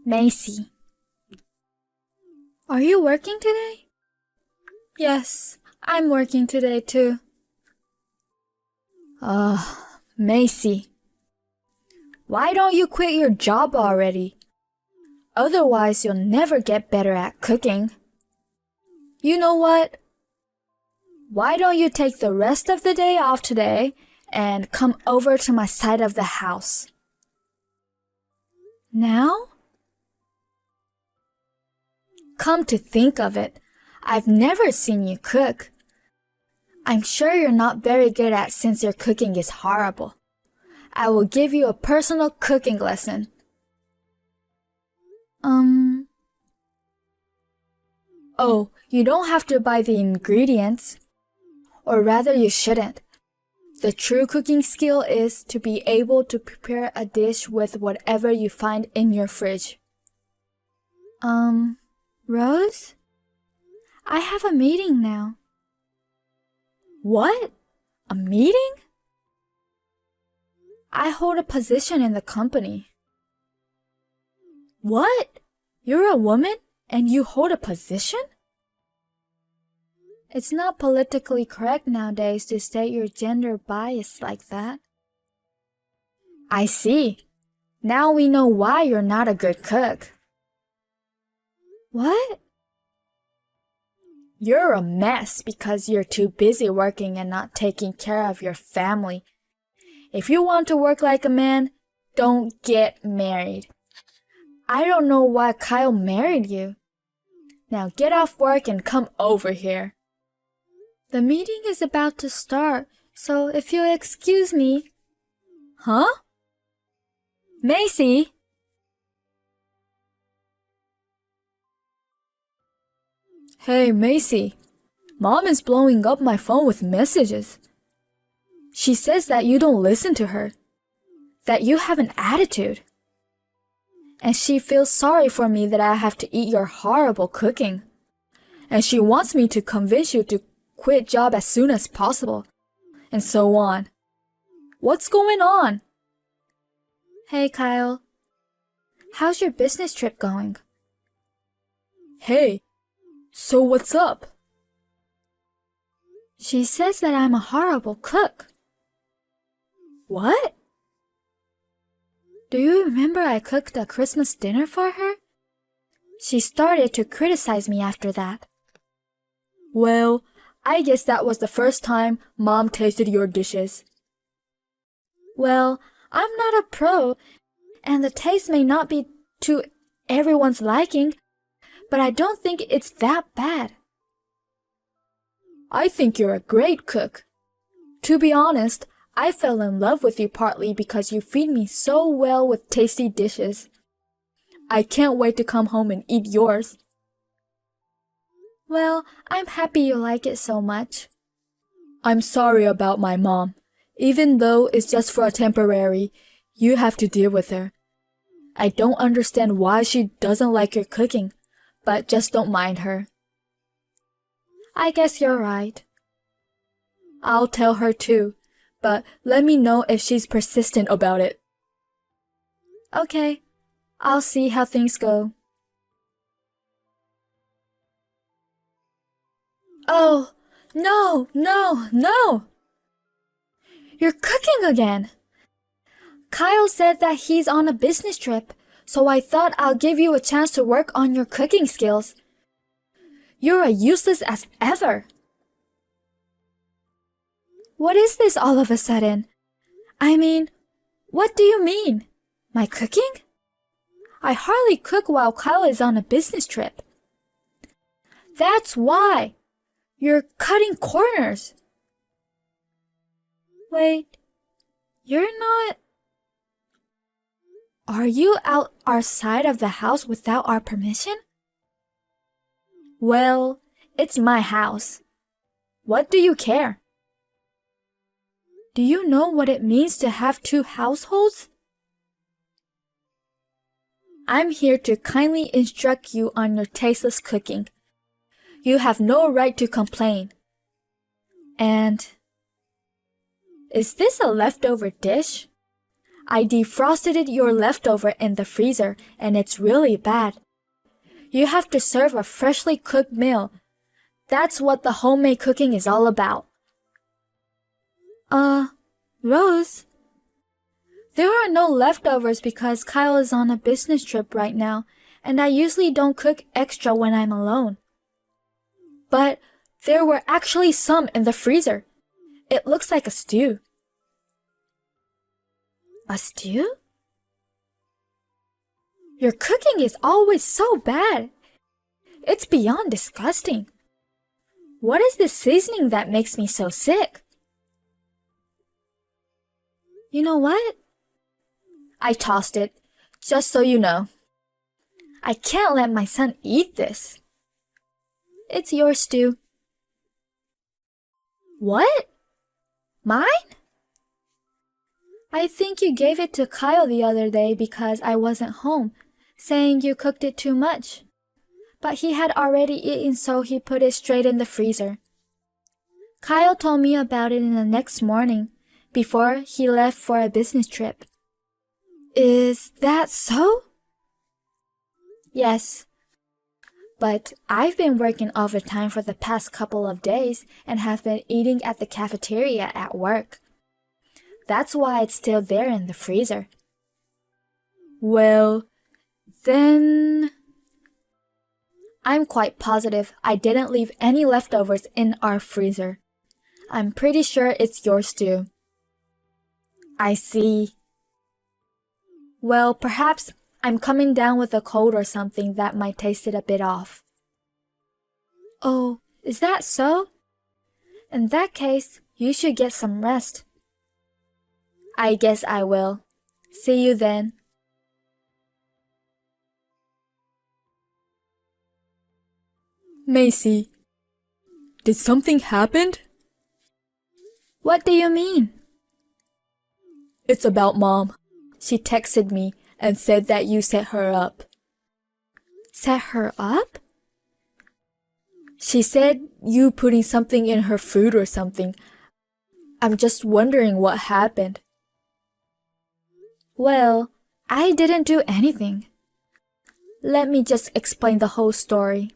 Macy. Are you working today? Yes, I'm working today too. Macy. Why don't you quit your job already? Otherwise, you'll never get better at cooking. You know what? Why don't you take the rest of the day off today and come over to my side of the house? Now? Come to think of it, I've never seen you cook. I'm sure you're not very good at since your cooking is horrible. I will give you a personal cooking lesson. Oh, you don't have to buy the ingredients. Or rather, you shouldn't. The true cooking skill is to be able to prepare a dish with whatever you find in your fridge. Rose? I have a meeting now. What? A meeting? I hold a position in the company. What? You're a woman and you hold a position? It's not politically correct nowadays to state your gender bias like that. I see. Now we know why you're not a good cook. What? You're a mess because you're too busy working and not taking care of your family. If you want to work like a man, don't get married. I don't know why Kyle married you. Now get off work and come over here. The meeting is about to start, so if you'll excuse me. Huh? Macy? Hey, Macy. Mom is blowing up my phone with messages. She says that you don't listen to her, that you have an attitude. And she feels sorry for me that I have to eat your horrible cooking. And she wants me to convince you to quit job as soon as possible, and so on. What's going on? Hey, Kyle. How's your business trip going? Hey, so what's up? She says that I'm a horrible cook. What? Do you remember I cooked a Christmas dinner for her? She started to criticize me after that. Well, I guess that was the first time Mom tasted your dishes. Well, I'm not a pro, and the taste may not be to everyone's liking, but I don't think it's that bad. I think you're a great cook. To be honest, I fell in love with you partly because you feed me so well with tasty dishes. I can't wait to come home and eat yours. Well, I'm happy you like it so much. I'm sorry about my mom. Even though it's just for a temporary, you have to deal with her. I don't understand why she doesn't like your cooking, but just don't mind her. I guess you're right. I'll tell her too, but let me know if she's persistent about it. Okay, I'll see how things go. Oh, no! You're cooking again! Kyle said that he's on a business trip, so I thought I'll give you a chance to work on your cooking skills. You're as useless as ever. What is this all of a sudden? I mean, what do you mean? My cooking? I hardly cook while Kyle is on a business trip. That's why. You're cutting corners. Wait, you're not... Are you out our side of the house without our permission? Well, it's my house. What do you care? Do you know what it means to have two households? I'm here to kindly instruct you on your tasteless cooking. You have no right to complain. And... is this a leftover dish? I defrosted your leftover in the freezer and it's really bad. You have to serve a freshly cooked meal. That's what the homemade cooking is all about. Rose? There are no leftovers because Kyle is on a business trip right now, and I usually don't cook extra when I'm alone. But there were actually some in the freezer. It looks like a stew. A stew? Your cooking is always so bad. It's beyond disgusting. What is this seasoning that makes me so sick? You know what? I tossed it, just so you know. I can't let my son eat this. It's your stew. What? Mine? I think you gave it to Kyle the other day because I wasn't home, saying you cooked it too much. But he had already eaten, so he put it straight in the freezer. Kyle told me about it in the next morning, before he left for a business trip. Is that so? Yes. But I've been working overtime for the past couple of days and have been eating at the cafeteria at work. That's why it's still there in the freezer. Well, then... I'm quite positive I didn't leave any leftovers in our freezer. I'm pretty sure it's yours too. I see. Well, perhaps I'm coming down with a cold or something that might taste it a bit off. Oh, is that so? In that case, you should get some rest. I guess I will. See you then. Macy, did something happen? What do you mean? It's about Mom. She texted me and said that you set her up. Set her up? She said you putting something in her food or something. I'm just wondering what happened. Well, I didn't do anything. Let me just explain the whole story.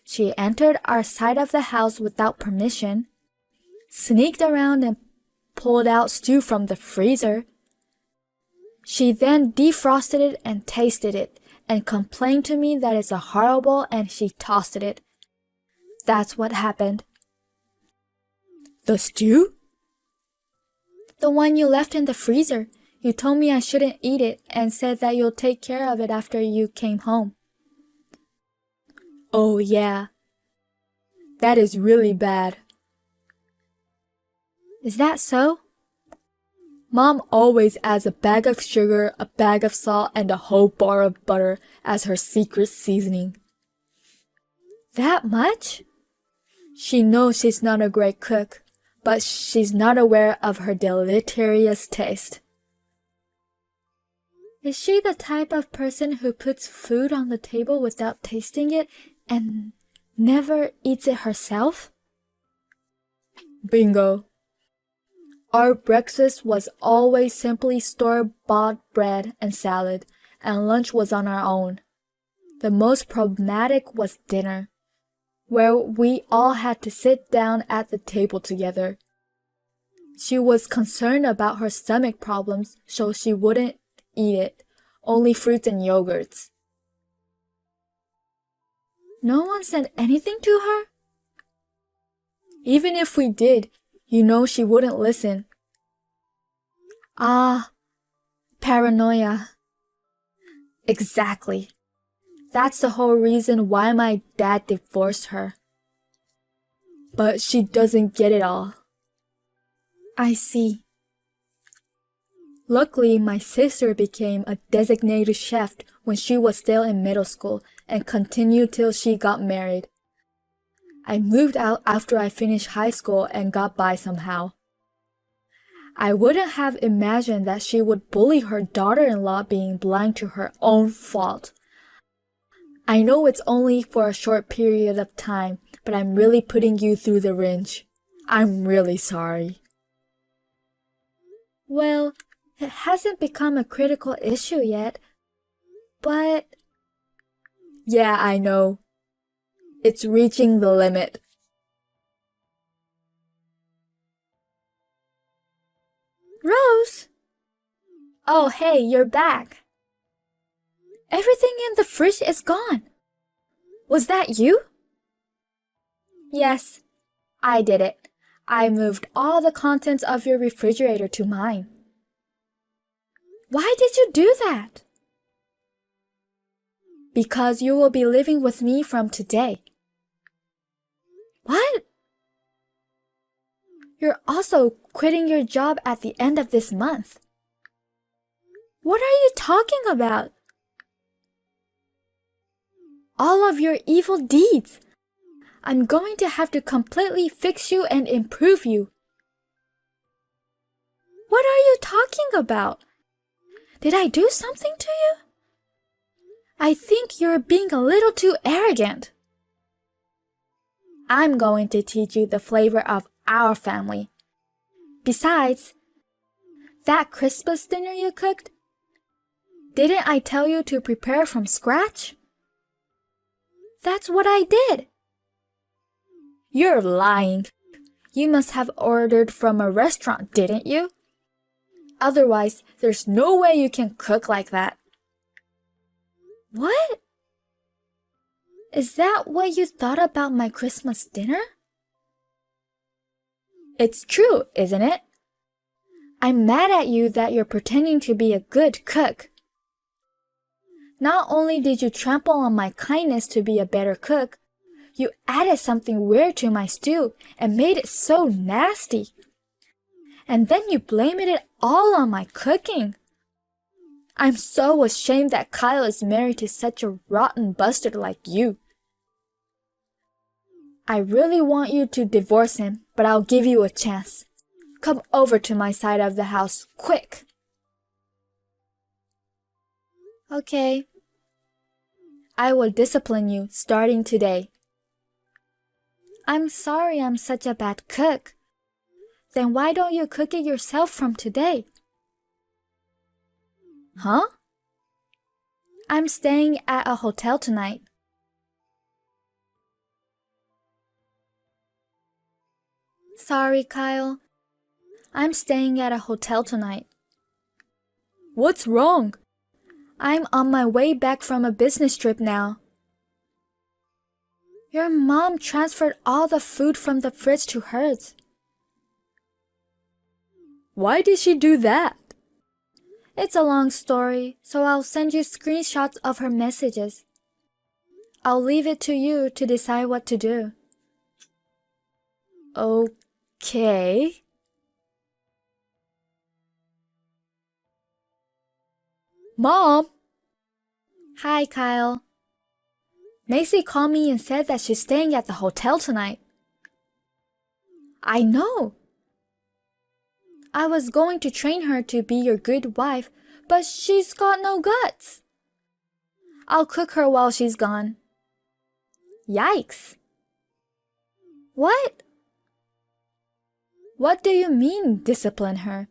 She entered our side of the house without permission, sneaked around and pulled out stew from the freezer. She then defrosted it and tasted it and complained to me that it's horrible and she tossed it. That's what happened. The stew? The one you left in the freezer. You told me I shouldn't eat it and said that you'll take care of it after you came home. Oh yeah. That is really bad. Is that so? Mom always adds a bag of sugar, a bag of salt, and a whole bar of butter as her secret seasoning. That much? She knows she's not a great cook, but she's not aware of her deleterious taste. Is she the type of person who puts food on the table without tasting it and never eats it herself? Bingo. Our breakfast was always simply store-bought bread and salad, and lunch was on our own. The most problematic was dinner, where we all had to sit down at the table together. She was concerned about her stomach problems, so she wouldn't eat it, only fruits and yogurts. No one said anything to her? Even if we did, you know she wouldn't listen. Ah, paranoia. Exactly. That's the whole reason why my dad divorced her. But she doesn't get it all. I see. Luckily, my sister became a designated chef when she was still in middle school and continued till she got married. I moved out after I finished high school and got by somehow. I wouldn't have imagined that she would bully her daughter-in-law being blind to her own fault. I know it's only for a short period of time, but I'm really putting you through the wrench. I'm really sorry. Well, It hasn't become a critical issue yet, but... Yeah, I know. It's reaching the limit. Rose! Oh, hey, you're back. Everything in the fridge is gone. Was that you? Yes, I did it. I moved all the contents of your refrigerator to mine. Why did you do that? Because you will be living with me from today. What? You're also quitting your job at the end of this month. What are you talking about? All of your evil deeds. I'm going to have to completely fix you and improve you. What are you talking about? Did I do something to you? I think you're being a little too arrogant. I'm going to teach you the flavor of our family. Besides, that Christmas dinner you cooked, didn't I tell you to prepare from scratch? That's what I did. You're lying. You must have ordered from a restaurant, didn't you? Otherwise, there's no way you can cook like that. What? Is that what you thought about my Christmas dinner? It's true, isn't it? I'm mad at you that you're pretending to be a good cook. Not only did you trample on my kindness to be a better cook, you added something weird to my stew and made it so nasty. And then you blamed it all on my cooking. I'm so ashamed that Kyle is married to such a rotten bastard like you. I really want you to divorce him, but I'll give you a chance. Come over to my side of the house, quick. Okay. I will discipline you starting today. I'm sorry I'm such a bad cook. Then why don't you cook it yourself from today? Huh? I'm staying at a hotel tonight. Sorry, Kyle. I'm staying at a hotel tonight. What's wrong? I'm on my way back from a business trip now. Your mom transferred all the food from the fridge to hers. Why did she do that? It's a long story, so I'll send you screenshots of her messages. I'll leave it to you to decide what to do. Okay. Mom! Hi, Kyle. Macy called me and said that she's staying at the hotel tonight. I know. I was going to train her to be your good wife, but she's got no guts. I'll cook her while she's gone. Yikes. What? What do you mean, discipline her?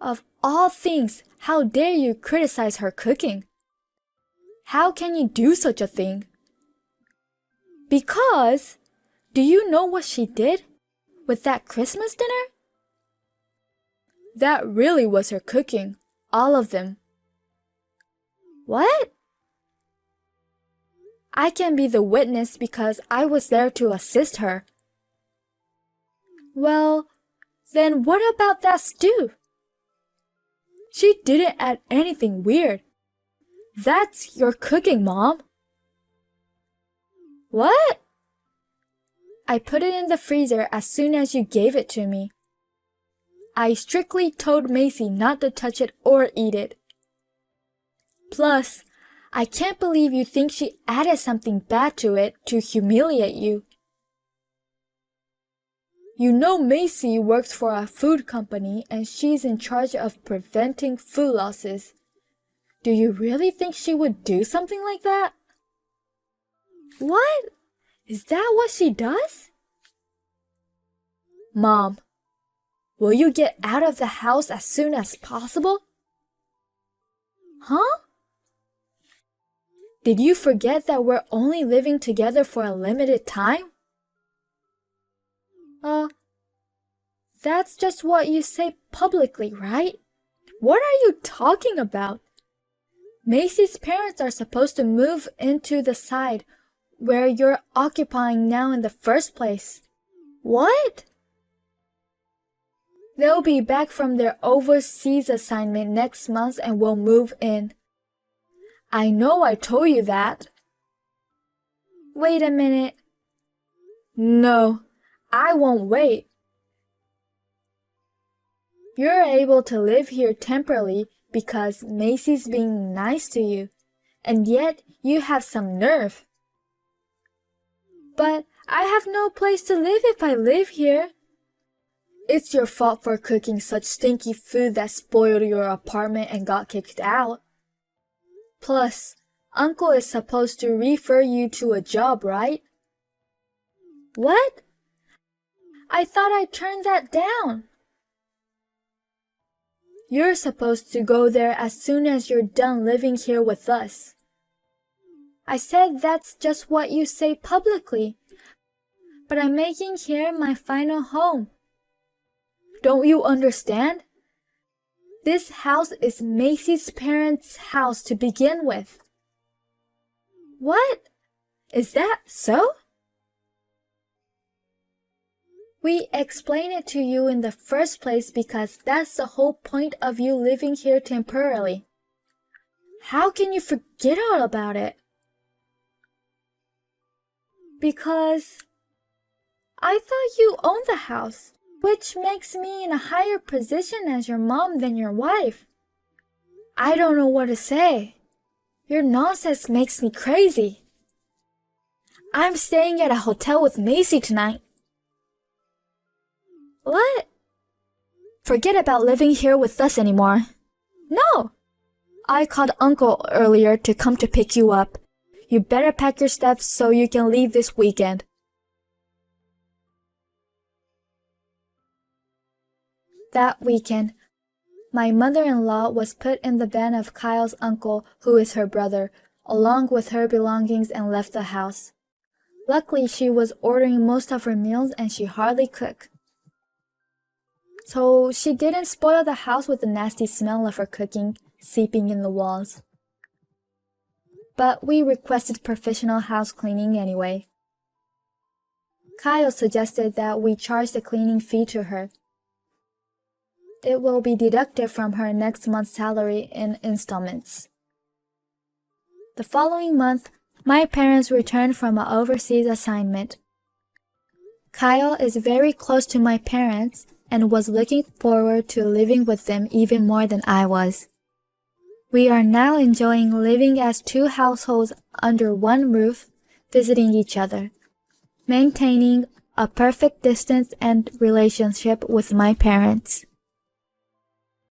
Of all things, how dare you criticize her cooking? How can you do such a thing? Because, do you know what she did with that Christmas dinner? That really was her cooking, all of them. What? I can be the witness because I was there to assist her. Well, then what about that stew? She didn't add anything weird. That's your cooking, Mom. What? I put it in the freezer as soon as you gave it to me. I strictly told Macy not to touch it or eat it. Plus, I can't believe you think she added something bad to it to humiliate you. You know Macy works for a food company and she's in charge of preventing food losses. Do you really think she would do something like that? What? Is that what she does? Mom, Will you get out of the house as soon as possible? Huh? Did you forget that we're only living together for a limited time? That's just what you say publicly, right? What are you talking about? Macy's parents are supposed to move into the side where you're occupying now in the first place. What? They'll be back from their overseas assignment next month and will move in. I know I told you that. Wait a minute. No, I won't wait. You're able to live here temporarily because Macy's being nice to you, and yet you have some nerve. But I have no place to live if I live here. It's your fault for cooking such stinky food that spoiled your apartment and got kicked out. Plus, Uncle is supposed to refer you to a job, right? What? I thought I turned that down. You're supposed to go there as soon as you're done living here with us. I said that's just what you say publicly, but I'm making here my final home. Don't you understand? This house is Macy's parents' house to begin with. What? Is that so? We explained it to you in the first place because that's the whole point of you living here temporarily. How can you forget all about it? Because I thought you owned the house, which makes me in a higher position as your mom than your wife. I don't know what to say. Your nonsense makes me crazy. I'm staying at a hotel with Macy tonight. What? Forget about living here with us anymore. No! I called Uncle earlier to come to pick you up. You better pack your stuff so you can leave this weekend. That weekend, my mother-in-law was put in the van of Kyle's uncle, who is her brother, along with her belongings and left the house. Luckily, she was ordering most of her meals and she hardly cooked. So she didn't spoil the house with the nasty smell of her cooking seeping in the walls. But we requested professional house cleaning anyway. Kyle suggested that we charge the cleaning fee to her. It will be deducted from her next month's salary in installments. The following month, my parents returned from an overseas assignment. Kyle is very close to my parents and was looking forward to living with them even more than I was. We are now enjoying living as two households under one roof, visiting each other, maintaining a perfect distance and relationship with my parents.